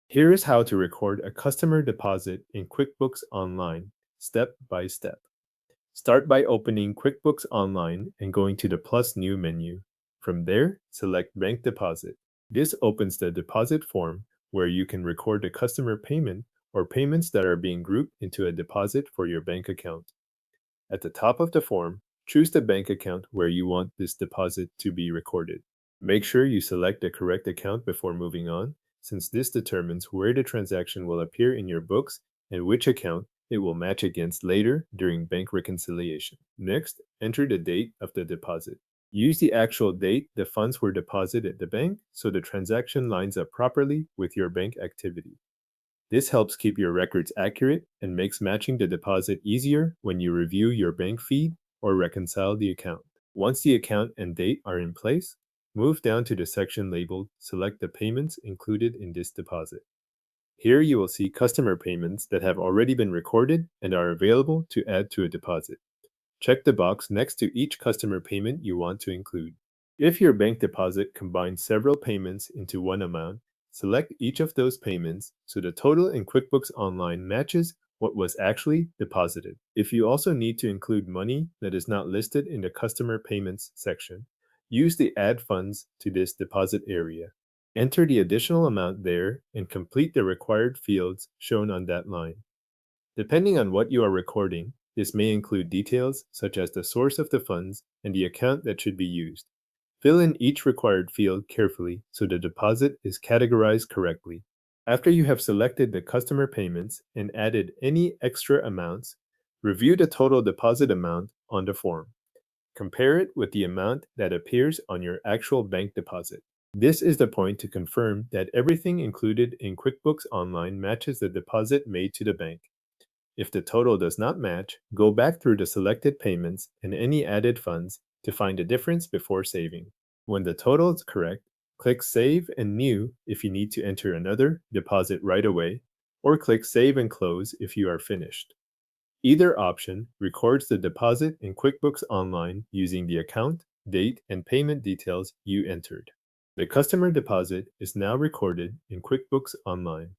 Here is how to record a customer deposit in QuickBooks Online, step by step. Start by opening QuickBooks Online and going to the Plus New menu. From there, select Bank Deposit. This opens the deposit form where you can record the customer payment or payments that are being grouped into a deposit for your bank account. At the top of the form, choose the bank account where you want this deposit to be recorded. Make sure you select the correct account before moving on, since this determines where the transaction will appear in your books and which account it will match against later during bank reconciliation. Next, enter the date of the deposit. Use the actual date the funds were deposited at the bank so the transaction lines up properly with your bank activity. This helps keep your records accurate and makes matching the deposit easier when you review your bank feed or reconcile the account. Once the account and date are in place, move down to the section labeled Select the payments included in this deposit. Here you will see customer payments that have already been recorded and are available to add to a deposit. Check the box next to each customer payment you want to include. If your bank deposit combines several payments into one amount, select each of those payments so the total in QuickBooks Online matches what was actually deposited. If you also need to include money that is not listed in the Customer Payments section, use the Add Funds to this deposit area. Enter the additional amount there and complete the required fields shown on that line. Depending on what you are recording, this may include details such as the source of the funds and the account that should be used. Fill in each required field carefully so the deposit is categorized correctly. After you have selected the customer payments and added any extra amounts, review the total deposit amount on the form. Compare it with the amount that appears on your actual bank deposit. This is the point to confirm that everything included in QuickBooks Online matches the deposit made to the bank. If the total does not match, go back through the selected payments and any added funds to find the difference before saving. When the total is correct, click Save and New if you need to enter another deposit right away, or click Save and Close if you are finished. Either option records the deposit in QuickBooks Online using the account, date, and payment details you entered. The customer deposit is now recorded in QuickBooks Online.